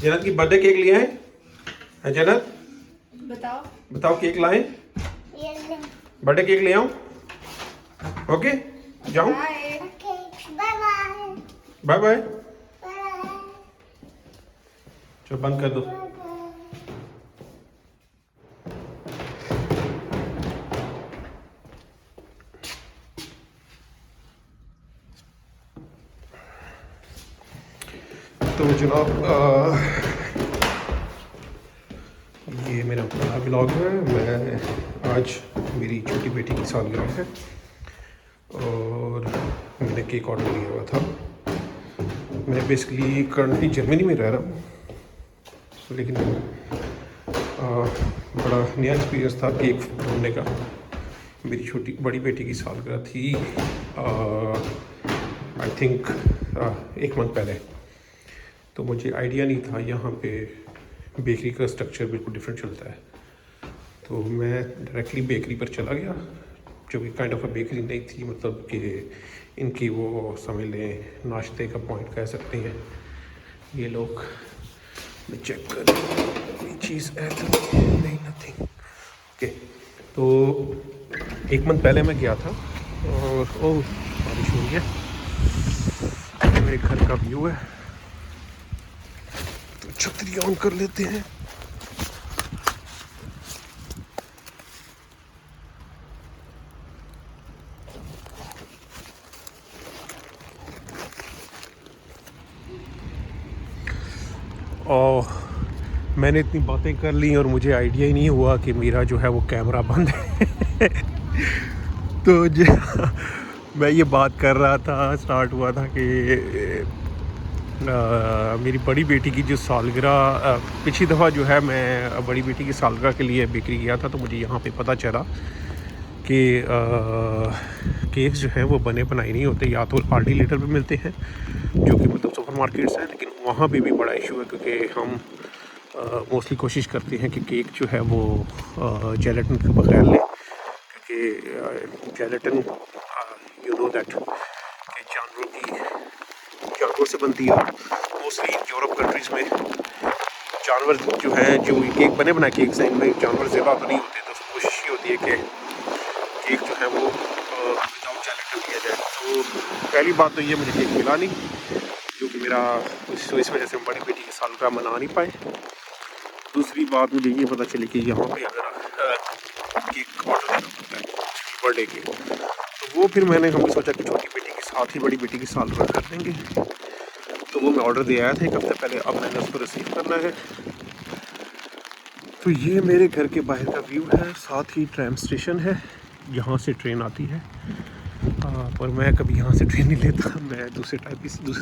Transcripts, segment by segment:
जन्नत की birthday cake लिया है जन्नत? बताओ। बताओ केक लाए? बर्थडे केक ले आऊं? ओके जाऊं? बाय। Bye bye. चलो बंद कर दो। तो जनाब ये मेरा पहला ब्लॉग है। मैं आज मेरी छोटी बेटी की सालगिरह है और मैंने केक ऑर्डर किया हुआ था। मैं बेसिकली करंटली जर्मनी में रह रहा हूँ, लेकिन बड़ा नया एक्सपीरियंस था केक ढूंढने का। मेरी बड़ी बेटी की सालगिरह थी आई थिंक 1 मंथ पहले। तो मुझे आइडिया नहीं था यहाँ पे बेकरी का स्ट्रक्चर बिल्कुल डिफरेंट चलता है। तो मैं डायरेक्टली बेकरी पर चला गया, जो कि काइंड ऑफ अ बेकरी नहीं थी, मतलब कि इनकी वो समझ लें नाश्ते का पॉइंट कह सकते हैं। ये लोग मैं चेक कर कोई चीज़ है तो नहीं, नथिंग। ओके, तो 1 मंथ पहले मैं गया था और ओह बारिश हो रही है। मेरे घर का व्यू है, तो छतरी ऑन कर लेते हैं। और मैंने इतनी बातें कर ली और मुझे आइडिया ही नहीं हुआ कि मेरा जो है वो कैमरा बंद है। तो मैं ये बात कर रहा था, स्टार्ट हुआ था कि मेरी बड़ी बेटी की जो सालगिरह पिछली दफ़ा जो है मैं बड़ी बेटी की सालगिरह के लिए बेकरी गया था, तो मुझे यहाँ पे पता चला कि केक्स जो हैं वो बने बनाए नहीं होते, या तो पार्टी लेटर पे मिलते हैं जो कि मतलब सुपर मार्केट्स हैं, लेकिन वहाँ पे भी बड़ा इशू है क्योंकि हम मोस्टली कोशिश करते हैं कि केक जो है वो जेलेटिन के बगैर लें, क्योंकि जेलेटिन यू नो दैट जानवर से बनती है। मोस्टली यूरोप कंट्रीज़ में जानवर जो हैं, जो केक बने बनाए केक्स हैं, इनमें जानवर ज़्यादा तो नहीं होते, तो कोशिश ये होती है कि केक जो है वो विदाउट जेलेटिन लिया जाए। तो पहली बात तो ये मुझे केक मिला नहीं, जो कि मेरा इस वजह से बड़ी बेटी की सालगिरह मना नहीं पाए। दूसरी बात मुझे ये पता चली कि यहाँ पे अगर केक ऑर्डर करना होता है बर्थडे के, तो वो फिर हमने सोचा कि छोटी बेटी के साथ ही बड़ी बेटी की सालगिरह कर देंगे। तो वो मैं ऑर्डर दे आया था 1 हफ्ते पहले, अब मैंने उसको रिसीव करना है। तो ये मेरे घर के बाहर का व्यू है, साथ ही ट्रेन स्टेशन है, यहाँ से ट्रेन आती है। पर मैं कभी यहाँ से ट्रेन नहीं लेता, मैं दूसरे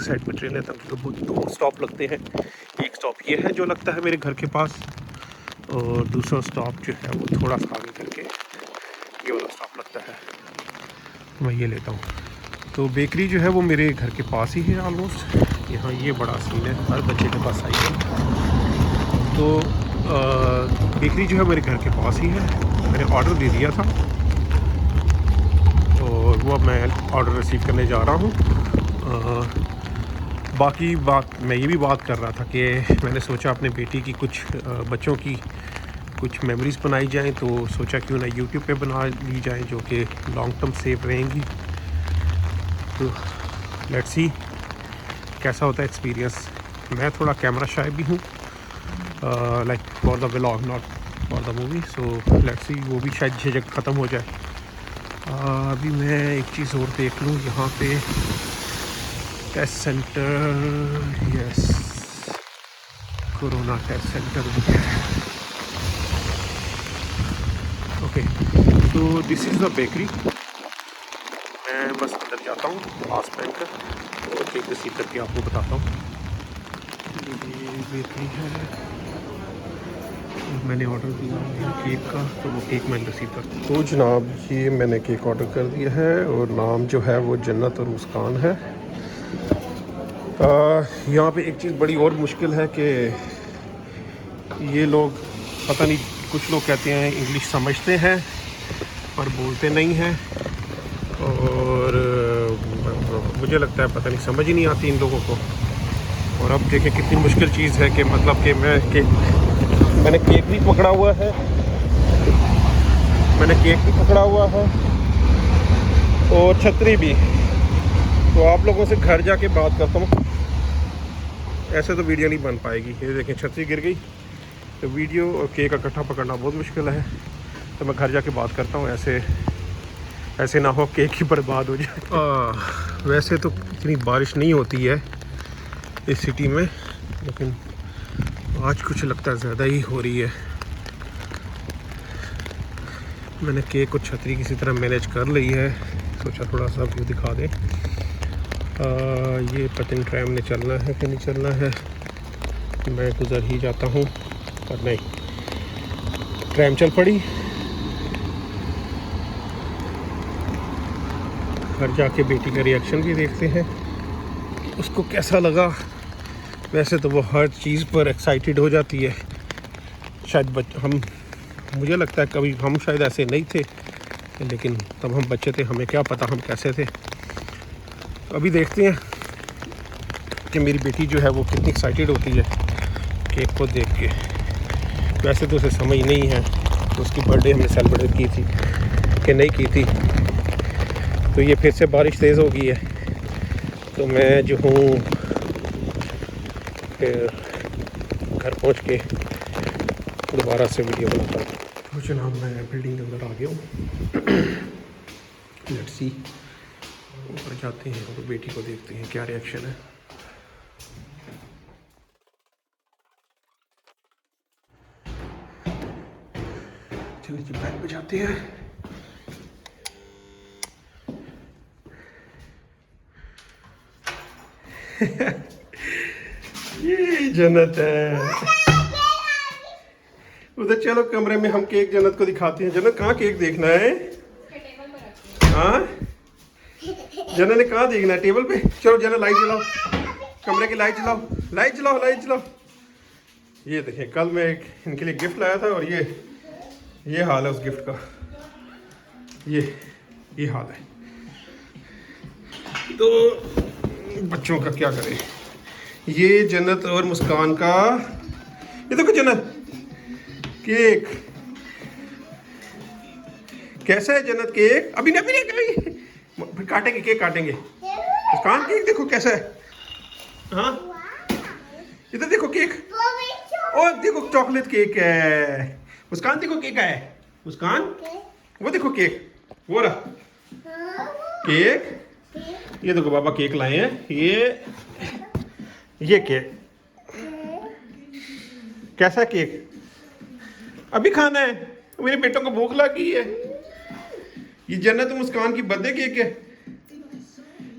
साइड पर ट्रेन लेता हूँ, क्योंकि 2 स्टॉप लगते हैं। एक स्टॉप ये है जो लगता है मेरे घर के पास, और दूसरा स्टॉप जो है वो थोड़ा सा आगे करके ये वाला स्टॉप लगता है, तो मैं ये लेता हूँ। तो बेकरी जो है वो मेरे घर के पास ही है ऑलमोस्ट। यहाँ ये बड़ा सीन है, हर बच्चे के पास साइकिल। तो बेकरी जो है मेरे घर के पास ही है। मैंने ऑर्डर दे दिया था और वो अब मैं ऑर्डर रिसीव करने जा रहा हूँ। बाकी बात मैं ये भी बात कर रहा था कि मैंने सोचा अपने बेटी की कुछ बच्चों की कुछ मेमोरीज़ बनाई जाएं, तो सोचा क्यों ना यूट्यूब पे बना ली जाए, जो कि लॉन्ग टर्म सेव रहेंगी। तो लेट्स सी कैसा होता है एक्सपीरियंस। मैं थोड़ा कैमरा शाय भी हूँ, like for the vlog not for the movie, so let's see वो भी शायद झिझक ख़त्म हो जाए। अभी मैं एक चीज़ और देख लूँ, यहाँ पे test centre, yes corona test centre भी है। ओके, तो दिस इज़ द बेकरी। मैं बस अंदर जाता हूँ पास पहनकर और केक रिसीव करके आपको बताता हूँ। ये बेकरी है, मैंने ऑर्डर दिया है केक का, तो वो केक मैंने रिसीव करता हूँ। तो जनाब ये मैंने केक ऑर्डर कर दिया है और नाम जो है वो जन्नत और मुस्कान है। यहाँ पे एक चीज़ बड़ी और मुश्किल है कि ये लोग पता नहीं, कुछ लोग कहते हैं इंग्लिश समझते हैं पर बोलते नहीं हैं, और मुझे लगता है पता नहीं समझ ही नहीं आती इन लोगों को, और अब देखें कितनी मुश्किल चीज़ है कि मतलब कि मैंने केक भी पकड़ा हुआ है, और छतरी भी। तो आप लोगों से घर जाके बात करता हूँ, ऐसे तो वीडियो नहीं बन पाएगी। ये देखें छतरी गिर गई, तो वीडियो और केक इकट्ठा पकड़ना बहुत मुश्किल है। तो मैं घर जाके बात करता हूँ, ऐसे ना हो केक ही बर्बाद हो जाए। वैसे तो इतनी बारिश नहीं होती है इस सिटी में, लेकिन आज कुछ लगता है ज़्यादा ही हो रही है। मैंने केक और छतरी किसी तरह मैनेज कर ली है, सोचा थोड़ा सा व्यू दिखा दें। ये पता नहीं ट्रैम ने चलना है कि नहीं चलना है, मैं गुज़र ही जाता हूँ, पर नहीं, ट्रैम चल पड़ी। घर जाके बेटी का रिएक्शन भी देखते हैं, उसको कैसा लगा। वैसे तो वो हर चीज़ पर एक्साइटेड हो जाती है। शायद मुझे लगता है कभी हम शायद ऐसे नहीं थे, लेकिन तब हम बच्चे थे, हमें क्या पता हम कैसे थे। अभी देखते हैं कि मेरी बेटी जो है वो कितनी एक्साइटेड होती है केक को देख के। वैसे तो उसे समझ नहीं है तो उसकी बर्थडे हमने सेलिब्रेट की थी कि नहीं की थी। तो ये फिर से बारिश तेज़ हो गई है, तो मैं जो हूँ फिर घर पहुँच के दोबारा से वीडियो बनाता हूँ। तो जनाब मैं बिल्डिंग के अंदर आ गया हूँ। लेट्स सी, ऊपर जाते हैं और बेटी को देखते हैं क्या रिएक्शन है। चलिए बैग पे जाते हैं। ये जन्नत है। उधर चलो कमरे में हम केक जन्नत को दिखाते हैं। जन्नत कहाँ केक देखना है? हाँ जन्नत ने कहाँ देखना है? टेबल पे। चलो जन्नत लाइट जलाओ, कमरे की लाइट जलाओ, लाइट जलाओ। ये देखें, कल मैं इनके लिए गिफ्ट लाया था और ये हाल है उस गिफ्ट का। ये हाल है। तो बच्चों का क्या करें। ये जन्नत और मुस्कान का, ये देखो जन्नत केक कैसा है। जन्नत केक अभी नहीं काटेंगे, केक काटेंगे। मुस्कान केक देखो कैसा है। हाँ इधर देखो केक, और देखो चॉकलेट केक है। मुस्कान देखो केक है। मुस्कान वो देखो केक, वो रहा केक। ये देखो बाबा केक लाए हैं। ये केक कैसा है केक? अभी खाना है, मेरे बेटों को भूख लगी है। ये जन्नत मुस्कान की बर्थडे केक है।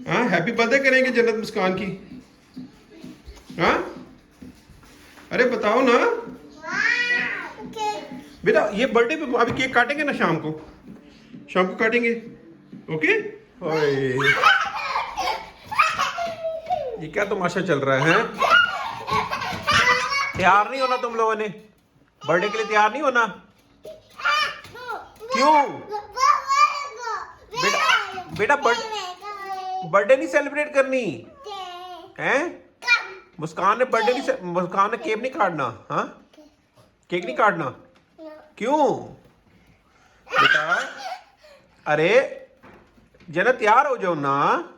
हाँ हैप्पी बर्थडे करेंगे जन्नत मुस्कान की। हाँ अरे बताओ ना बेटा, ये बर्थडे पे अभी केक काटेंगे ना, शाम को काटेंगे। ओके। ये क्या तमाशा चल रहा है? तैयार नहीं होना तुम लोगों ने? बर्थडे के लिए तैयार नहीं होना? क्यों बेटा बर्थडे नहीं सेलिब्रेट करनी हैं? मुस्कान ने केक नहीं काटना। हाँ केक नहीं काटना क्यों बेटा? अरे जन्नत तैयार हो जाओ ना।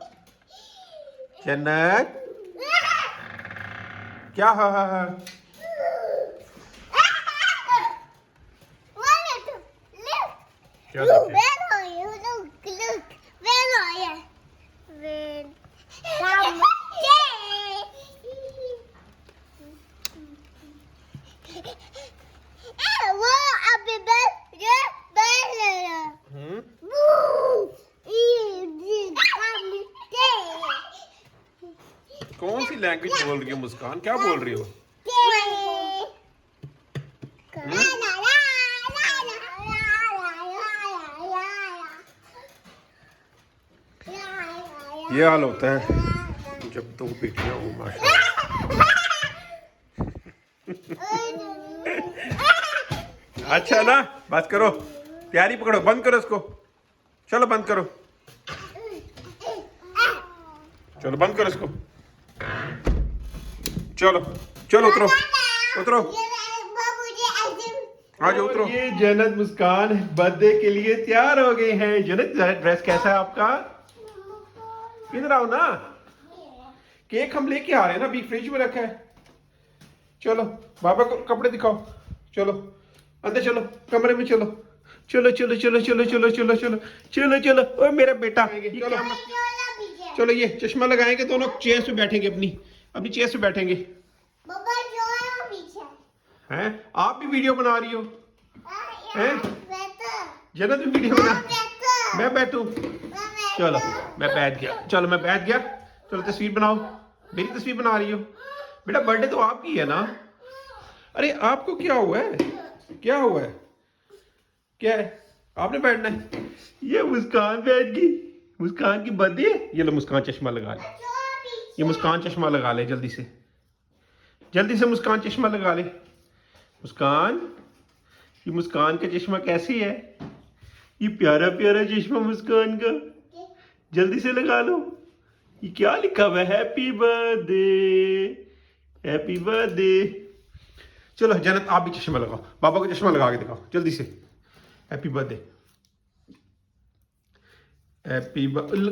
जन्नत क्या? हाँ कौन सी लैंग्वेज बोल रही हो मुस्कान? क्या बोल रही हो? ये हाल होता है जब दो बेटियां हो माशाल्लाह। अच्छा ना, बस करो, तैयारी पकड़ो, बंद करो इसको। चलो बंद करो, चलो बंद करो इसको। चलो चलो उतरो उतरो, आ जाओ उतरो। ये जन्नत मुस्कान बर्थडे के लिए तैयार हो गए हैं। जन्नत ड्रेस कैसा है आपका? इधर आओ ना, केक हम लेके आ रहे हैं ना, अभी फ्रिज में रखा है। चलो बाबा को कपड़े दिखाओ, चलो अंदर चलो, कमरे में चलो, चलो चलो चलो चलो चलो चलो चलो चलो चलो। ओए मेरा बेटा, चलो चलो ये चश्मा लगाएंगे, दोनों चेयर पे बैठेंगे, अपनी अपनी चेयर पे बैठेंगे। हैं आप भी वीडियो बना रही हो? हैं जन्नत भी वीडियो बना, मैं बैठूं? चलो मैं बैठ गया, चलो मैं बैठ गया। चलो तस्वीर बनाओ, मेरी तस्वीर बना रही हो? बेटा बर्थडे तो आपकी है ना? अरे आपको क्या हुआ है, क्या हुआ है, क्या है? आपने बैठना है? ये मुस्कान बैठ गई, मुस्कान की बर्थडे। ये लो मुस्कान चश्मा लगा ले, ये मुस्कान चश्मा लगा ले जल्दी से, जल्दी से मुस्कान चश्मा लगा ले। मुस्कान, ये मुस्कान का चश्मा कैसी है? ये प्यारा प्यारा चश्मा मुस्कान का, जल्दी से लगा लो। ये क्या लिखा हुआ है? Happy birthday, happy birthday. चलो जन्नत आप भी चश्मा लगाओ, बाबा को चश्मा लगा के दिखाओ जल्दी से। Happy birthday, happy birthday.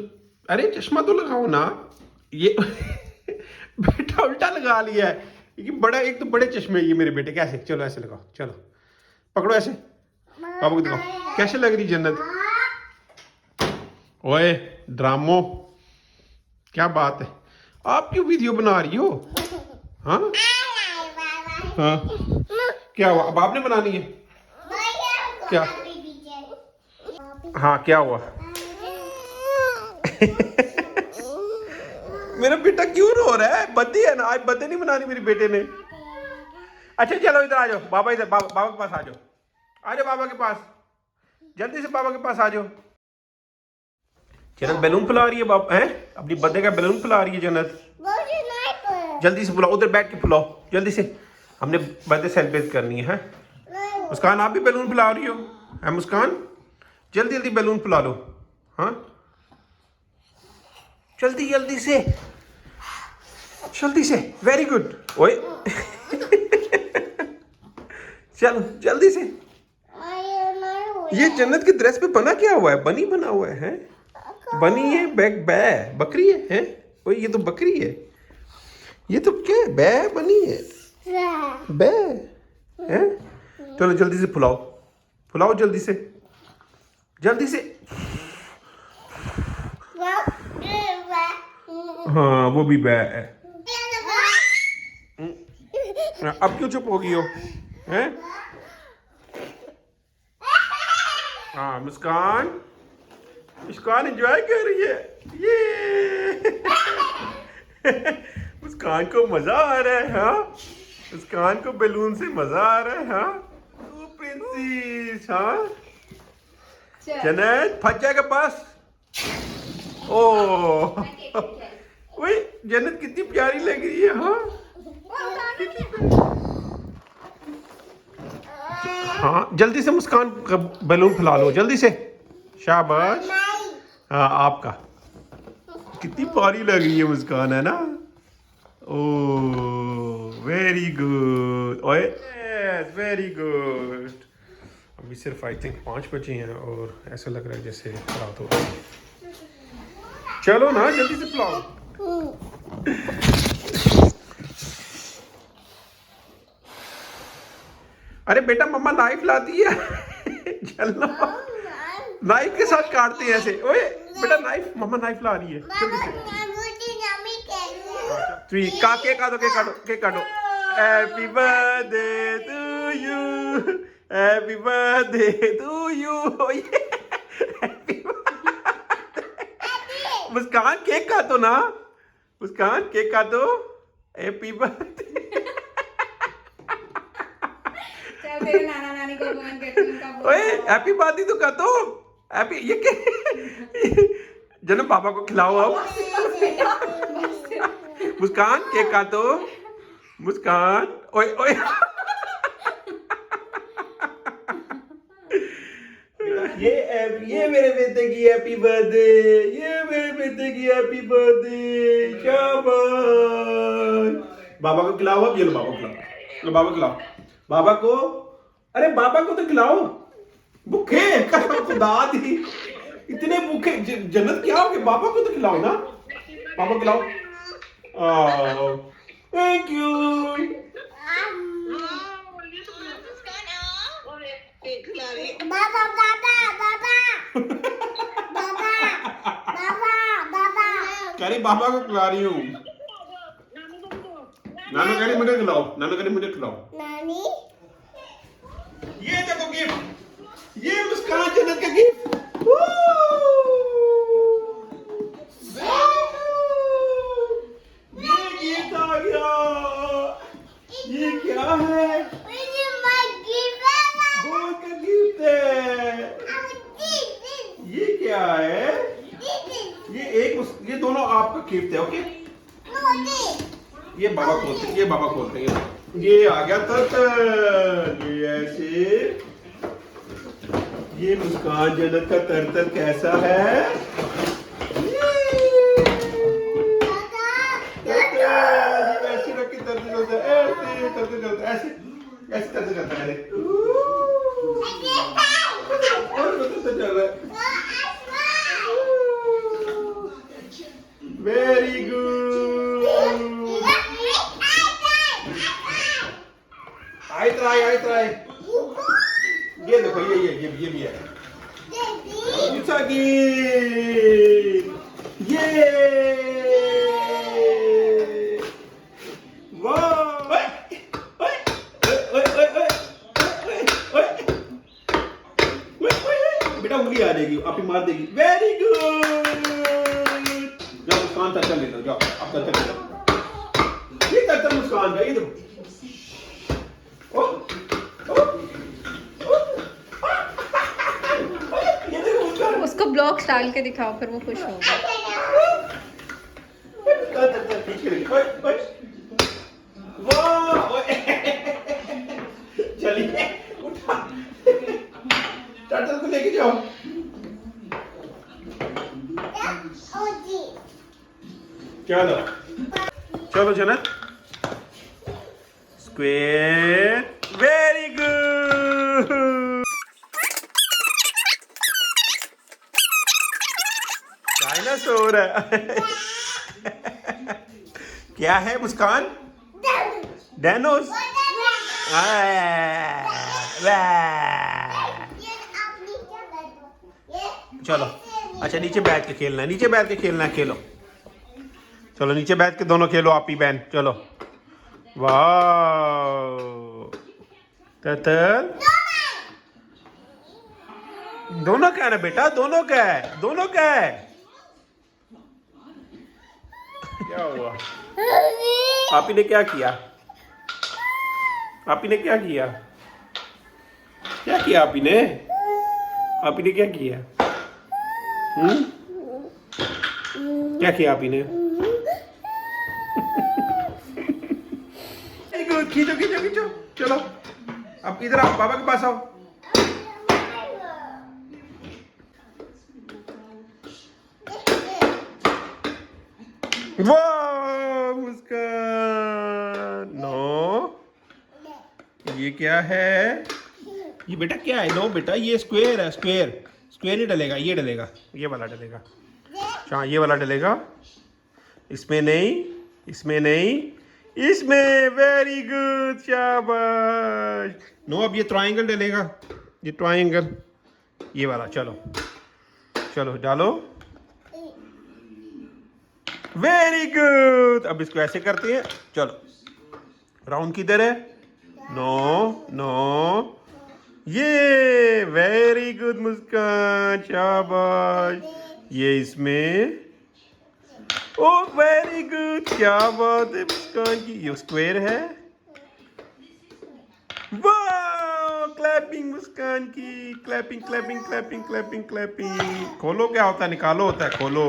अरे चश्मा तो लगाओ ना, ये बेटा उल्टा लगा लिया है। ये बड़ा, एक तो बड़े चश्मे ये मेरे बेटे, कैसे? चलो ऐसे लगाओ, चलो पकड़ो ऐसे, बाबा को दिखाओ कैसे लग रही जन्नत। ओए ड्रामो, क्या बात है, आप क्यों वीडियो बना रही हो? हाँ हाँ क्या हुआ, अब आपने बनानी है क्या? हाँ क्या हुआ? मेरा बेटा क्यों रो रहा है? बर्थडे है ना आज, बर्थडे नहीं बनानी मेरे बेटे ने। अच्छा चलो इधर आ जाओ, बाबा इधर, बाबा के पास आ जाओ, आ जाओ बाबा के पास, जल्दी से बाबा के पास आ जाओ। जन्नत बैलून फुला रही है बाबा, हैं अपनी बर्थडे का बैलून फुला रही है जन्नत। जल्दी से फुलाओ, उधर बैठ के फुलाओ जल्दी से, हमने बर्थडे सेलिब्रेट करनी है। मुस्कान आप भी बैलून फुला रही हो? है मुस्कान, जल्दी जल्दी बैलून फुला लो। हाँ जल्दी जल्दी से, जल्दी से, वेरी गुड। ओए चलो जल्दी से। ये जन्नत की ड्रेस पे बना क्या हुआ है? बनी बना हुआ है? बनी है, बकरी है? ओए ये तो बकरी है, ये तो क्या है? बै बनी है, बै है? चलो जल्दी से फुलाओ, फुलाओ जल्दी से, जल्दी से। हाँ वो भी बै है। अब क्यों चुप हो गई हो? हैं? हाँ मुस्कान, मुस्कान एंजॉय कर रही है, ये मुस्कान को मजा आ रहा है। हाँ मुस्कान को बैलून से मजा आ रहा है। हाँ ओ प्रिंसेस, हाँ जन्नत फंस जाएगा बस। ओ वही जन्नत कितनी प्यारी लग रही है। हाँ हाँ जल्दी से मुस्कान का बैलून फुला लो जल्दी से, शाबाश। हाँ आपका, कितनी प्यारी लग रही है मुस्कान, है ना? ओ वेरी गुड, ओए वेरी गुड। अभी सिर्फ आई थिंक 5 बजे हैं और ऐसा लग रहा है जैसे रात हो रही है। चलो ना जल्दी से फुलाओ। अरे बेटा मम्मा नाइफ लाती है चलो नाइफ के साथ काटते हैं ऐसे। ओए बेटा नाइफ, मम्मा नाइफ ला रही है जल्दी से। केक काटो, केक काटो, केक काटो। Happy birthday to you, happy birthday to you. Muskan cake काटो ना, मुस्कान केक काटो, हैप्पी बर्थडे। नाना नानी को फोन करके उनका ओए हैप्पी बर्थडे तो कर दो, हैप्पी। ये क्या जन्म पापा को खिलाओ अब। मुस्कान केक काटो, मुस्कान। ओए ओए ये मेरे बेटे की हैप्पी बर्थडे, ये मेरे बेटे की हैप्पी बर्थडे, शाबाश। बाबा को खिलाओ, अब ये लो बाबा को खिलाओ, लो बाबा को खिलाओ, बाबा को, अरे बाबा को तो खिलाओ, भूखे खुदा दी, इतने भूखे जन्नत क्या हो गए, बाबा को तो खिलाओ ना, बाबा को खिलाओ। Thank you. बाबा बाबा बाबा बाबा बाबा बाबा कह रही बाबा को खिला रही हूँ, नानू कह रही मुझे खिलाओ, नानू कह रही मुझे खिलाओ। नानी ये देखो गिफ्ट, ये मुस्कान जन्नत का गिफ्ट। ये गिफ्ट आ गया, ये क्या है, बहुत का गिफ्ट है, ये क्या है, ये दोनों आपका गिफ्ट है। ओके, ये बाबा खोलते, ये बाबा खोलते हैं, ये आ गया तरतर, ये ऐसे, ये मुस्कान जन्नत का तरतर कैसा है, ये ऐसे रख के तरतर चलता है, ऐसे तरतर चलता है, ऐसे ऐसे तरतर चलता है, और तरतर चल रहा है, वेरी गुड, आई ट्राई, ये देखो, ये भी है, दूसरा गिफ्ट, ये वाह, बेटा उंगली आ जाएगी, आप ही मार देगी, वेरी गुड, जाओ मुस्कान तरतर ले लो, जाओ अब तरतर ले लो, ये तरतर मुस्कान का, ये देखो, उसको ब्लॉग्स डाल के दिखाओ, फिर वो खुश होगा। चलिए उठा, टर्टल को लेके जाओ, चलो चलो जन्नत, स्क्वायर, वेरी गुड, डायनासोर है। क्या है मुस्कान, डायनोस, चलो अच्छा नीचे बैठ के खेलना है, नीचे बैठ के खेलना है, खेलो, चलो नीचे बैठ के दोनों खेलो, आप ही बहन, चलो, वाह, तरतर, दोनों का है ना बेटा, दोनों का है, दोनों का है, क्या हुआ, आप ही ने क्या किया, आप ही ने क्या किया, क्या किया आप ही ने, आप ही ने क्या किया, क्या किया आप ही ने, खींचो खींचो खींचो, चलो अब इधर आओ, बाबा के पास आओ, वाह मुस्कान, नो ये क्या है, ये बेटा क्या है, नो बेटा ये स्क्वायर है, स्क्वायर, स्क्वायर ही डलेगा, ये डलेगा, ये वाला डलेगा, हाँ ये वाला डलेगा, इसमें नहीं, इसमें नहीं, इसमें, वेरी गुड, शाबाश, नो अब ये ट्रायंगल डलेगा, ये ट्रायंगल, ये वाला, चलो चलो डालो, वेरी गुड, अब इसको ऐसे करते हैं, चलो राउंड किधर है, नो नो, ये वेरी गुड मुस्कान, शाबाश, ये इसमें, ओ वेरी गुड, क्या बात है मुस्कान की, ये स्क्वायर है, वाह, क्लैपिंग मुस्कान की, clapping clapping clapping clapping clapping, खोलो क्या होता है, निकालो होता है, खोलो।